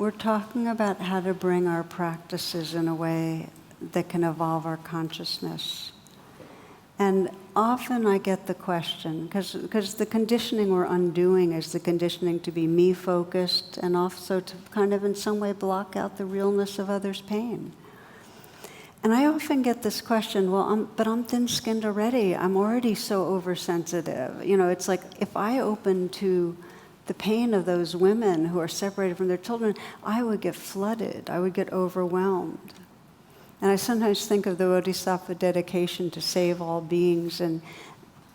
we're talking about how to bring our practices in a way that can evolve our consciousness. And often I get the question, because the conditioning we're undoing is the conditioning to be me-focused and also to kind of in some way block out the realness of others' pain. And I often get this question, well, but I'm thin-skinned already. I'm already so oversensitive. It's like if I open to the pain of those women who are separated from their children, I would get flooded. I would get overwhelmed. And I sometimes think of the Bodhisattva dedication to save all beings, and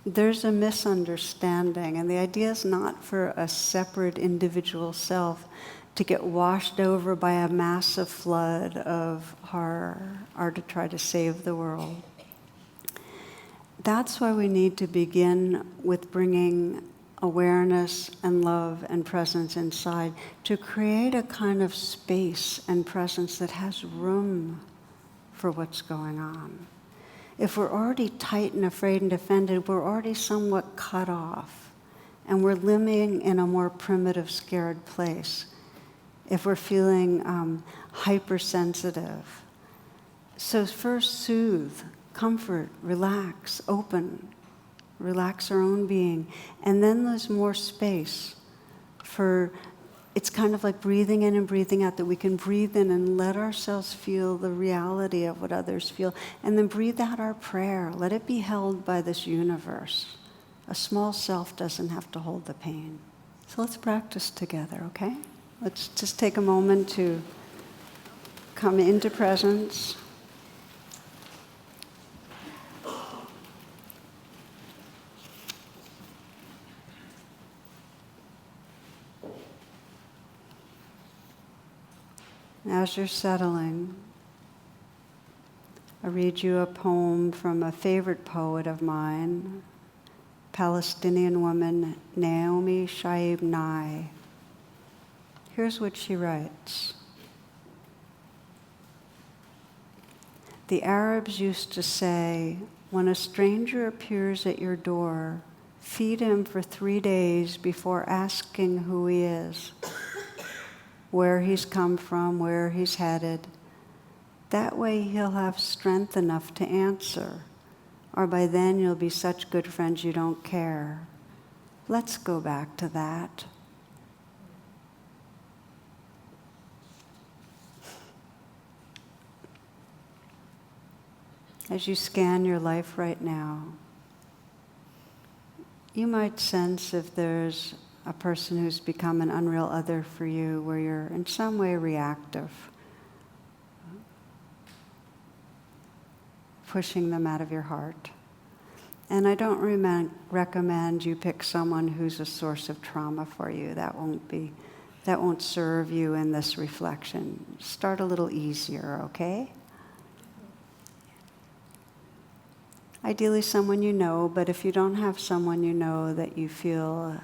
there's a misunderstanding. And the idea is not for a separate individual self to get washed over by a massive flood of horror or to try to save the world. That's why we need to begin with bringing awareness and love and presence inside to create a kind of space and presence that has room for what's going on. If we're already tight and afraid and defended, we're already somewhat cut off, and we're living in a more primitive, scared place. If we're feeling hypersensitive. So first soothe, comfort, relax, open, relax our own being, and then there's more space for. It's kind of like breathing in and breathing out, that we can breathe in and let ourselves feel the reality of what others feel, and then breathe out our prayer. Let it be held by this universe. A small self doesn't have to hold the pain. So let's practice together, okay? Let's just take a moment to come into presence. As you're settling, I read you a poem from a favorite poet of mine, Palestinian woman Naomi Shihab Nye. Here's what she writes. The Arabs used to say, when a stranger appears at your door, feed him for 3 days before asking who he is, where he's come from, where he's headed. That way he'll have strength enough to answer, or by then you'll be such good friends you don't care. Let's go back to that. As you scan your life right now, you might sense if there's a person who's become an unreal other for you, where you're in some way reactive, pushing them out of your heart. And I don't recommend you pick someone who's a source of trauma for you. That won't serve you in this reflection. Start a little easier, okay? Ideally someone you know, but if you don't have someone you know that you feel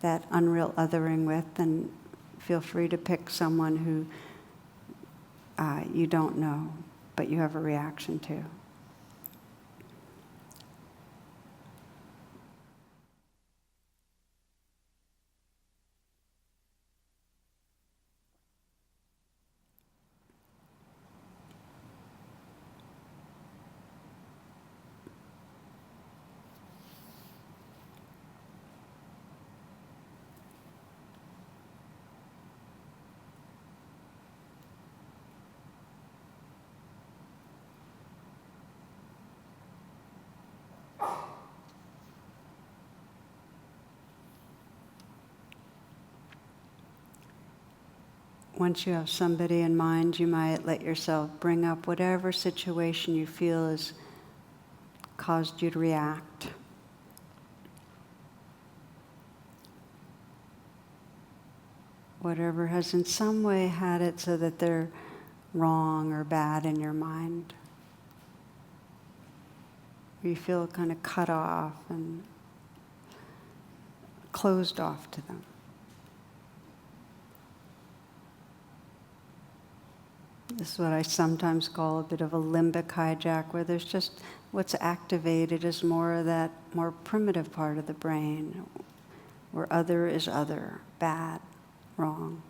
that unreal othering with, then feel free to pick someone who you don't know, but you have a reaction to. Once you have somebody in mind, you might let yourself bring up whatever situation you feel has caused you to react. Whatever has in some way had it so that they're wrong or bad in your mind. You feel kind of cut off and closed off to them. This is what I sometimes call a bit of a limbic hijack, where there's just what's activated is more of that more primitive part of the brain, where other is other, bad, wrong.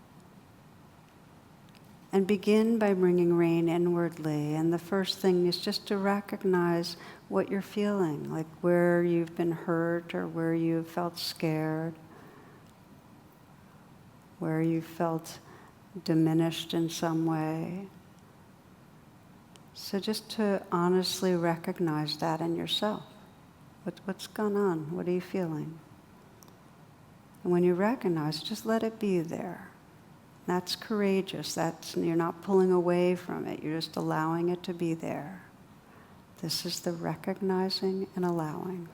And begin by bringing rain inwardly. And the first thing is just to recognize what you're feeling, like where you've been hurt or where you've felt scared, where you felt diminished in some way. So just to honestly recognize that in yourself. What's gone on? What are you feeling? And when you recognize, just let it be there. That's courageous. You're not pulling away from it. You're just allowing it to be there. This is the recognizing and allowing.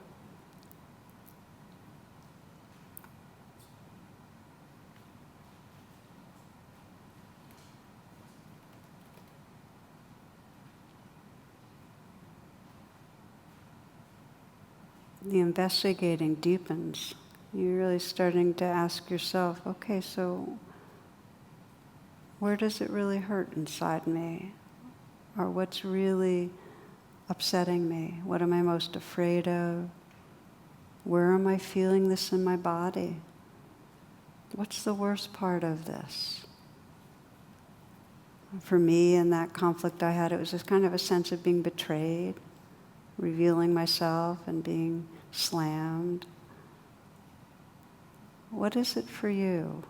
The investigating deepens. You're really starting to ask yourself, okay, so where does it really hurt inside me? Or what's really upsetting me? What am I most afraid of? Where am I feeling this in my body? What's the worst part of this? For me, in that conflict I had, it was just kind of a sense of being betrayed, revealing myself and being slammed. What is it for you?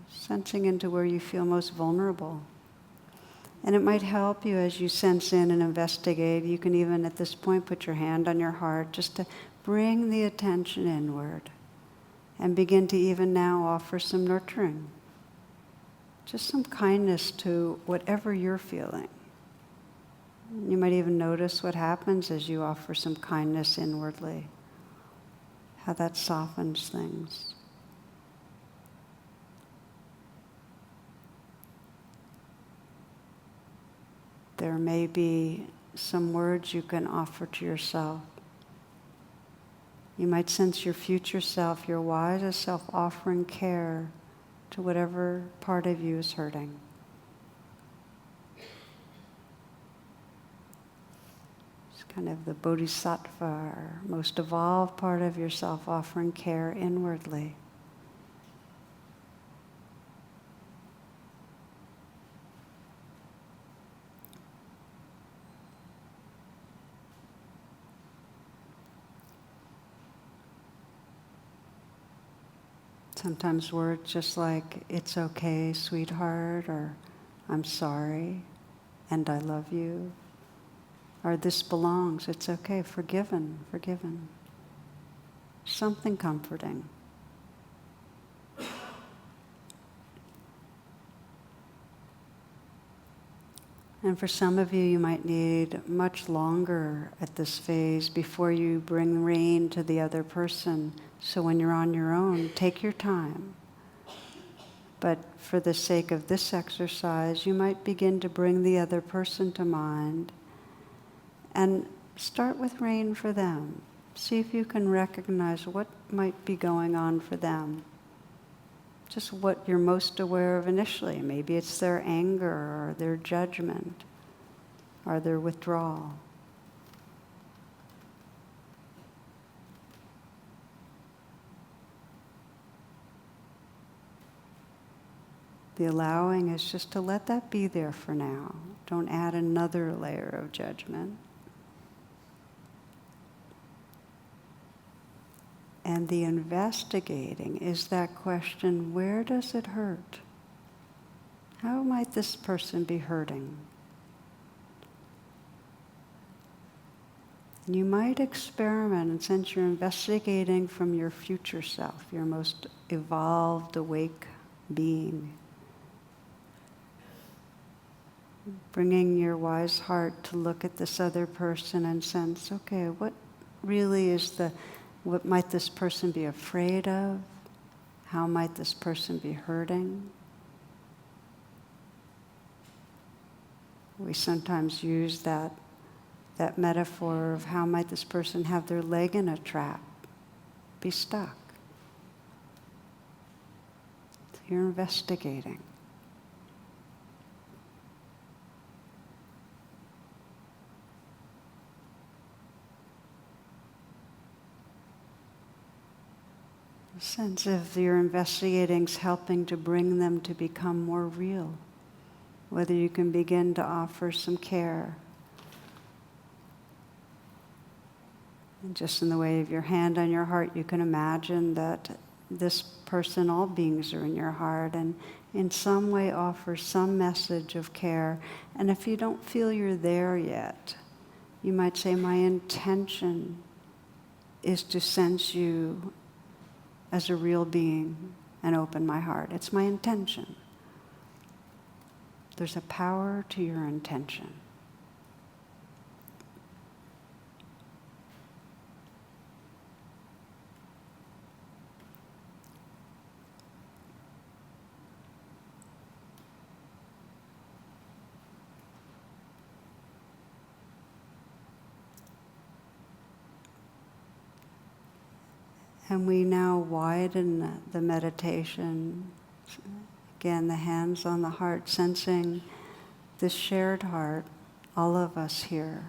Sensing into where you feel most vulnerable. And it might help you as you sense in and investigate. You can even at this point put your hand on your heart just to bring the attention inward and begin to even now offer some nurturing. Just some kindness to whatever you're feeling. You might even notice what happens as you offer some kindness inwardly, how that softens things. There may be some words you can offer to yourself. You might sense your future self, your wisest self, offering care to whatever part of you is hurting. It's kind of the bodhisattva, or most evolved part of yourself, offering care inwardly. Sometimes words just like, "It's okay, sweetheart," or "I'm sorry," and "I love you," or "This belongs," "It's okay," "Forgiven," "Forgiven." Something comforting. And for some of you, you might need much longer at this phase before you bring rain to the other person. So when you're on your own, take your time. But for the sake of this exercise, you might begin to bring the other person to mind and start with rain for them. See if you can recognize what might be going on for them. Just what you're most aware of initially. Maybe it's their anger or their judgment or their withdrawal. The allowing is just to let that be there for now. Don't add another layer of judgment. And the investigating is that question, where does it hurt? How might this person be hurting? You might experiment, and since you're investigating from your future self, your most evolved, awake being, bringing your wise heart to look at this other person and sense, okay, what really is what might this person be afraid of? How might this person be hurting? We sometimes use that metaphor of how might this person have their leg in a trap, be stuck. So you're investigating. Sense of your investigating's helping to bring them to become more real. Whether you can begin to offer some care. And just in the way of your hand on your heart, you can imagine that this person, all beings are in your heart, and in some way offer some message of care. And if you don't feel you're there yet, you might say, my intention is to sense you as a real being and open my heart. It's my intention. There's a power to your intention. And we now widen the meditation. Again, the hands on the heart, sensing this shared heart, all of us here.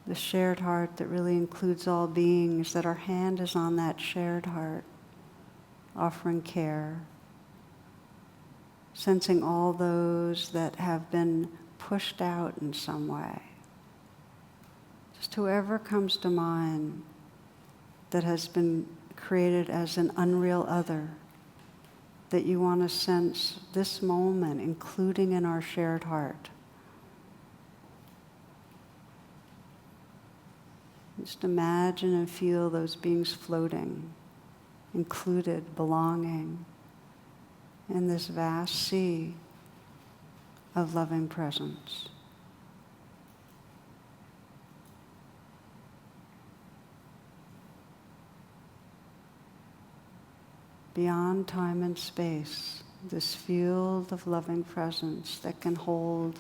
The shared heart that really includes all beings, that our hand is on that shared heart, offering care. Sensing all those that have been pushed out in some way. Just whoever comes to mind that has been created as an unreal other, that you want to sense this moment, including in our shared heart. Just imagine and feel those beings floating, included, belonging in this vast sea of loving presence. Beyond time and space, this field of loving presence that can hold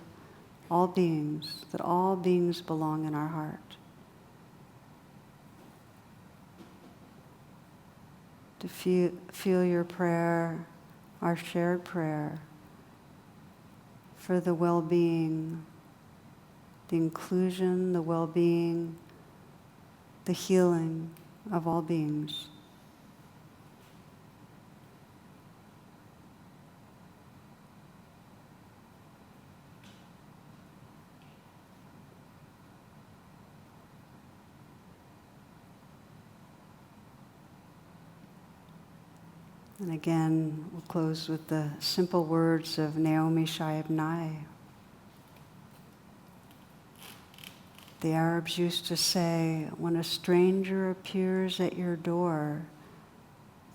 all beings, that all beings belong in our heart. To feel your prayer, our shared prayer, for the well-being, the inclusion, the well-being, the healing of all beings. And again, we'll close with the simple words of Naomi Shihab Nye. The Arabs used to say, when a stranger appears at your door,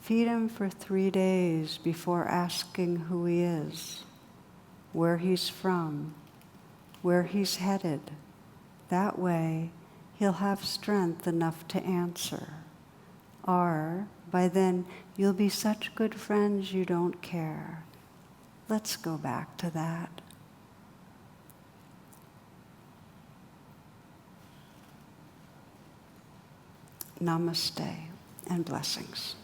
feed him for 3 days before asking who he is, where he's from, where he's headed. That way, he'll have strength enough to answer. Or, by then, you'll be such good friends you don't care. Let's go back to that. Namaste and blessings.